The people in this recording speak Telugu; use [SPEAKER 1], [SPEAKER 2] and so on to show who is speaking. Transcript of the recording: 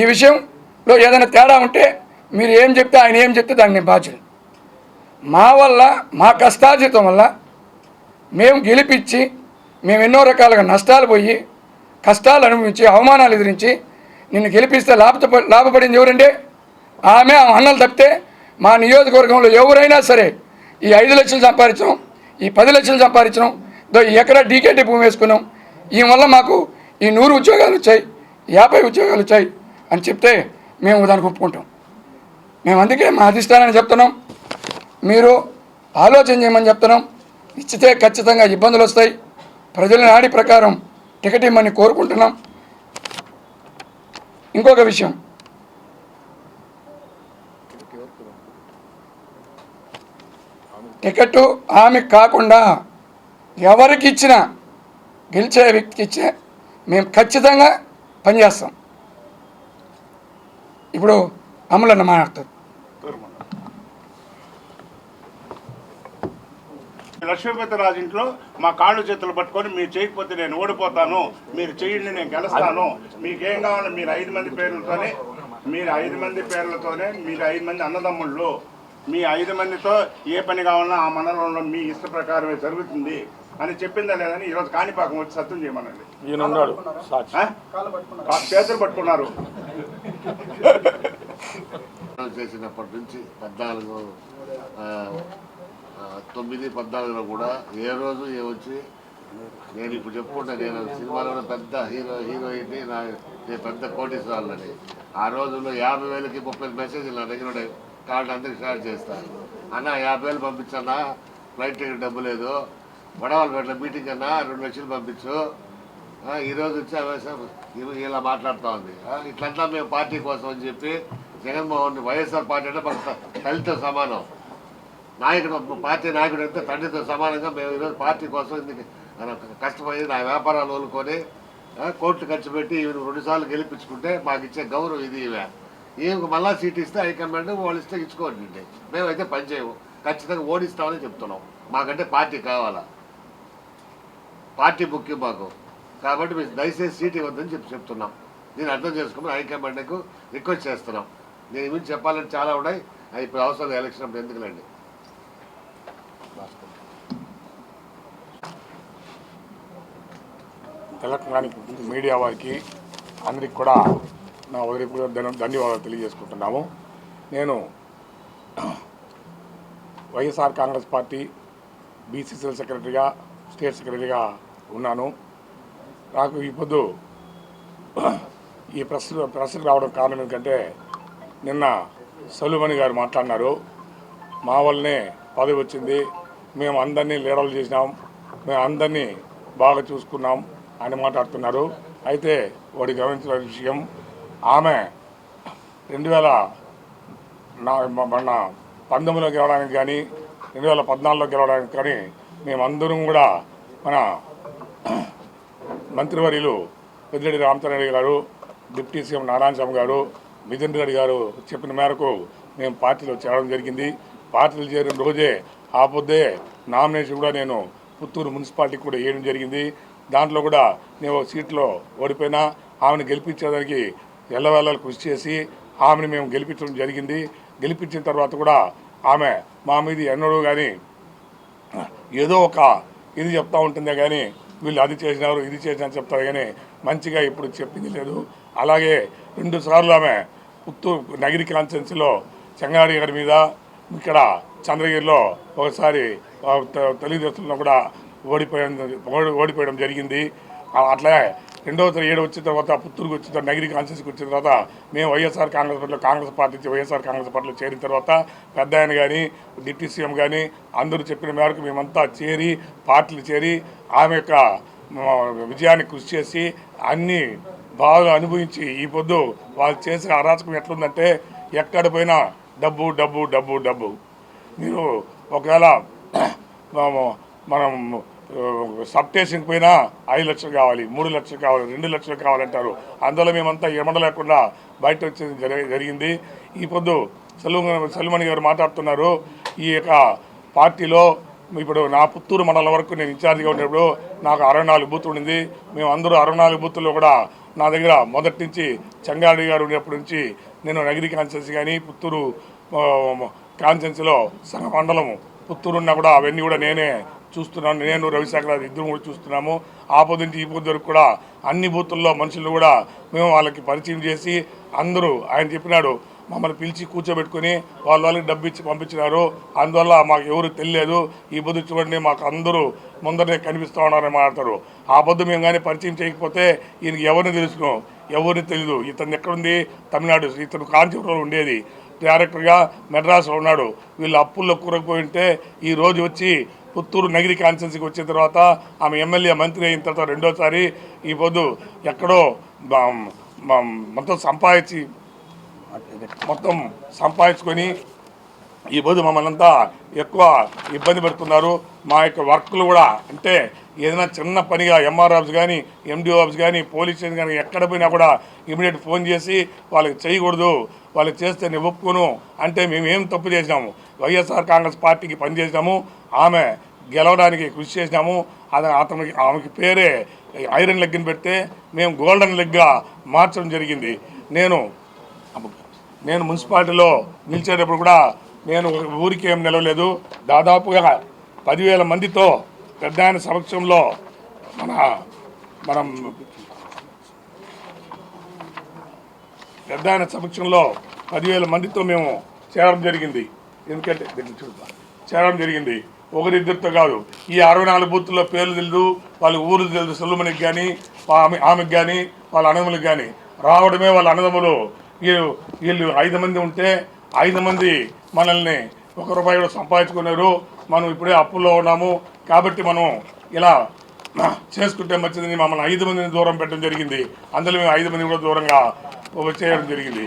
[SPEAKER 1] ఈ విషయంలో ఏదైనా తేడా ఉంటే మీరు ఏం చెప్తే ఆయన ఏం చెప్తే దాన్ని నేను బాధ్యులు. మా వల్ల మా కష్టార్జితం వల్ల మేము గెలిపించి మేము ఎన్నో రకాలుగా నష్టాలు పోయి కష్టాలు అనుభవించి అవమానాలు ఎదిరించి నిన్ను గెలిపిస్తే లాభపడింది ఎవరంటే ఆమె అన్నలు తప్పితే మా నియోజకవర్గంలో ఎవరైనా సరే ఈ 5 లక్షలు సంపాదించడం, ఈ 10 లక్షలు సంపాదించడం, ఈ ఎకరా డీకేటీ భూమి వేసుకున్నాం, ఈ వల్ల మాకు ఈ 100 ఉద్యోగాలు వచ్చాయి, 50 ఉద్యోగాలు వచ్చాయి అని చెప్తే మేము దానికి ఒప్పుకుంటాం. మేము అందుకే మా అధిష్టానాన్ని చెప్తున్నాం, మీరు ఆలోచన చేయమని చెప్తున్నాం. ఇచ్చితే ఖచ్చితంగా ఇబ్బందులు వస్తాయి. ప్రజల నాడి ప్రకారం టికెట్ ఇమ్మని కోరుకుంటున్నాం. ఇంకొక విషయం, టికెట్ ఆమె కాకుండా ఎవరికి ఇచ్చినా గెలిచే వ్యక్తికి ఇచ్చే మేము ఖచ్చితంగా పనిచేస్తాం. ఇప్పుడు అమలన్న మాట్లాడతారు.
[SPEAKER 2] లక్ష్మీపతిరాజు ఇంట్లో మా కాళ్ళు చేతులు పట్టుకొని మీరు చేయకపోతే నేను ఓడిపోతాను, మీరు చేయండి నేను గెలుస్తాను, మీకేం కావాలి మీరు 5 మంది పేర్లతోనే మీరు 5 మంది అన్నదమ్ముళ్ళు, మీ 5 మందితో ఏ పని కావాలన్నా ఆ మండలంలో మీ ఇష్ట ప్రకారమే జరుగుతుంది అని చెప్పిందా లేదని ఈరోజు కాణిపాకం వచ్చి సత్యం చేయమనండి. చేతులు పట్టుకున్నారు.
[SPEAKER 3] చేసినప్పటి నుంచి 9-14లో కూడా ఏ రోజు వచ్చి నేను ఇప్పుడు చెప్పుకుంటా, నేను సినిమాలో పెద్ద హీరోయిన్ని, నేను పెద్ద కోటీశ్వరులని. ఆ రోజుల్లో 50,000కి 30 మెసేజ్లు నా దగ్గర ఉండే కార్డు అందరికి షేర్ చేస్తాను. అన్న 50,000 పంపించన్నా, ఫ్లైట్ టికెట్ డబ్బు లేదు, వడవాళ్ళపేటలో మీటింగ్ అన్నా 2 లక్షలు పంపించు, ఈరోజు వచ్చి ఇలా మాట్లాడుతూ ఉంది. ఇట్లంతా మేము పార్టీ కోసం అని చెప్పి జగన్మోహన్ వైఎస్ఆర్ పార్టీ అంటే మాకు తల్లితో సమానం, పార్టీ నాయకుడు అంటే తండ్రితో సమానంగా మేము ఈరోజు పార్టీ కోసం కష్టపడి నా వ్యాపారాలు వదులుకొని కోట్లు ఖర్చు పెట్టి 2 సార్లు గెలిపించుకుంటే మాకు ఇచ్చే గౌరవం ఇది. ఈమెకు మళ్ళా సీట్ ఇస్తే హైకమాండ్ వాళ్ళు ఇస్తే ఇచ్చుకోండి, మేమైతే పనిచేయము, ఖచ్చితంగా ఓడిస్తామని చెప్తున్నాం. మాకంటే పార్టీ కావాలా, పార్టీ ముఖ్యం మాకు. కాబట్టి మీరు దయచేసి సీట్ ఇవ్వద్దని చెప్తున్నాం. దీన్ని అర్థం చేసుకుని హైకమాండ్కు రిక్వెస్ట్ చేస్తున్నాం. నేను ఏమి చెప్పాలంటే చాలా ఉన్నాయి, అది ఇప్పుడు అవసరం ఎలక్షన్ అప్పుడు ఎందుకులండి.
[SPEAKER 4] ఎలక్ట్రానిక్ మీడియా వారికి అందరికి కూడా నా ధన్యవాదాలు తెలియజేసుకుంటున్నాము. నేను వైఎస్ఆర్ కాంగ్రెస్ పార్టీ బీసీసీఎల్ సెక్రటరీగా, స్టేట్ సెక్రటరీగా ఉన్నాను. నాకు ఇప్పుడు ఈ ప్రశ్నకు రావడం కారణం ఏంటంటే, నిన్న సలుమణి గారు మాట్లాడినారు, మా వల్లనే పదవి వచ్చింది, మేము అందరినీ లీడర్లు చేసినాం, మేము అందరినీ బాగా చూసుకున్నాం అని మాట్లాడుతున్నారు. అయితే వాడి గమనించిన విషయం, ఆమె 2019లో గెలవడానికి కానీ 2014లో గెలవడానికి కానీ మేమందరం కూడా మన మంత్రివర్యులు పెద్దిరెడ్డి రామచంద్రారెడ్డి గారు, డిప్యూటీ సీఎం నారాయణ స్వామి గారు, మిథున్ రెడ్డి గారు చెప్పిన మేరకు మేము పార్టీలో చేరడం జరిగింది. పార్టీలు చేరిన రోజే ఆ పొద్దే నామినేషన్ కూడా నేను పుత్తూరు మున్సిపాలిటీకి కూడా వేయడం జరిగింది. దాంట్లో కూడా నేను సీట్లో ఓడిపోయినా ఆమెను గెలిపించేదానికి ఎల్లవేళలు కృషి చేసి ఆమెను మేము గెలిపించడం జరిగింది. గెలిపించిన తర్వాత కూడా ఆమె మా మీద ఎన్నడూ కానీ ఏదో ఒక ఇది చెప్తూ ఉంటుందే కానీ వీళ్ళు అది చేసినారు ఇది చేసినారు చెప్తారు కానీ మంచిగా ఇప్పుడు చెప్పింది లేదు. అలాగే 2 సార్లు ఆమె పుత్తూరు నగిరి కాన్స్టిట్యున్సీలో చెంగాడి గారి మీద, ఇక్కడ చంద్రగిరిలో ఒకసారి తెలుగుదేశంలో కూడా ఓడిపోయడం జరిగింది. అట్లా 2వ వచ్చిన తర్వాత పుత్తూరుకు వచ్చిన తర్వాత నగిరి కాన్స్టిట్యున్సీకి వచ్చిన తర్వాత మేము వైఎస్ఆర్ కాంగ్రెస్ పార్టీలో చేరిన తర్వాత పెద్ద ఆయన కానీ డిప్యూటీ సీఎం కానీ అందరూ చెప్పిన మేరకు మేమంతా చేరి పార్టీలు చేరి ఆమె యొక్క విజయాన్ని కృషి చేసి అన్నీ బాగా అనుభవించి ఈ పొద్దు వాళ్ళు చేసిన అరాచకం ఎట్లుందంటే ఎక్కడ పోయినా డబ్బు డబ్బు డబ్బు డబ్బు. మీరు ఒకవేళ మనం సబ్ స్టేషన్కి పోయినా 5 లక్షలు కావాలి, 3 లక్షలు కావాలి, 2 లక్షలు కావాలంటారు. అందువల్ల మేమంతా ఎమడ లేకుండా బయట వచ్చేది జరిగింది. ఈ పొద్దు సలుమణి గారు మాట్లాడుతున్నారు, ఈ యొక్క పార్టీలో ఇప్పుడు నా పుత్తూరు మండలం వరకు నేను ఇన్ఛార్జిగా ఉన్నప్పుడు నాకు 64 బూతులు ఉండింది. మేము అందరూ 64 బూతుల్లో కూడా నా దగ్గర మొదటి నుంచి చంగారెడ్డి గారు ఉన్నప్పటి నుంచి నేను నగిరి కాన్స్టిట్యున్సీ కానీ పుత్తూరు కాన్స్టిట్యున్సీలో సగ మండలం పుత్తూరు ఉన్నా కూడా అవన్నీ కూడా నేనే చూస్తున్నాను. నేను రవిశేఖర్ ఇద్దరు కూడా చూస్తున్నాము. ఆ పొద్దు నుంచి ఈ పొద్దు వరకు కూడా అన్ని బూతుల్లో మనుషులు కూడా మేము వాళ్ళకి పరిచయం చేసి అందరూ ఆయన చెప్పినాడు మమ్మల్ని పిలిచి కూర్చోబెట్టుకుని వాళ్ళకి డబ్బు ఇచ్చి పంపించినారు. అందువల్ల మాకు ఎవరు తెలియలేదు. ఈ పొద్దు చూడండి మాకు అందరూ ముందరనే కనిపిస్తూ ఉన్నారని మాట్లాడతారు. ఆ పొద్దు మేము కానీ పరిచయం చేయకపోతే ఈయనకి ఎవరిని తెలుసుకున్నాం, ఎవరిని తెలియదు. ఇతను ఎక్కడుంది తమిళనాడు, ఇతను కాంచీపురంలో ఉండేది, డైరెక్టర్గా మెడ్రాస్లో ఉన్నాడు. వీళ్ళు అప్పుల్లో కూరకపోయి ఉంటే ఈరోజు వచ్చి పుత్తూరు నగిరి కాన్స్టిట్యున్సీకి వచ్చిన తర్వాత ఆమె ఎమ్మెల్యే మంత్రి అయిన తర్వాత రెండోసారి ఈ పొద్దు ఎక్కడో మొత్తం సంపాదించుకొని ఈ పొద్దు మమ్మల్ని అంతా ఎక్కువ ఇబ్బంది పెడుతున్నారు. మా యొక్క వర్క్లు కూడా అంటే ఏదైనా చిన్న పనిగా ఎంఆర్ ఆఫీస్ కానీ ఎండిఓ ఆఫీస్ కానీ పోలీస్ స్టేషన్ కానీ ఎక్కడ పోయినా కూడా ఇమీడియట్ ఫోన్ చేసి వాళ్ళకి చేయకూడదు, వాళ్ళకి చేస్తే నేను ఒప్పుకోను అంటే మేము ఏం తప్పు చేసినాము. వైఎస్ఆర్ కాంగ్రెస్ పార్టీకి పనిచేసినాము, ఆమె గెలవడానికి కృషి చేసినాము. ఆమెకి పేరే ఐరన్ లెగ్ని పెడితే మేము గోల్డెన్ లెగ్గా మార్చడం జరిగింది. నేను మున్సిపాలిటీలో నిలిచేటప్పుడు కూడా నేను ఊరికి ఏం నిలవలేదు. దాదాపుగా 10,000 మందితో పెద్ద ఆయన సమక్షంలో మనం పెద్ద ఆయన సమక్షంలో 10,000 మందితో మేము చేరడం జరిగింది. ఎందుకంటే చేరడం జరిగింది ఒకరిద్దరితో కాదు. ఈ 64 బూత్తుల్లో పేర్లు తెలియదు, వాళ్ళ ఊరు తెలుసు. సుల్లుమణికి కానీ ఆమెకు కానీ వాళ్ళ అన్నదమ్ములకు కానీ రావడమే వాళ్ళ అన్నదమ్ములు. వీళ్ళు 5 మంది ఉంటే 5 మంది మనల్ని ₹1 కూడా సంపాదించుకున్నారు. మనం ఇప్పుడే అప్పుల్లో ఉన్నాము కాబట్టి మనం ఇలా చేసుకుంటే మంచిదని మమ్మల్ని 5 మందిని దూరం పెట్టడం జరిగింది. అందులో మేము 5 మంది కూడా దూరంగా చేయడం జరిగింది.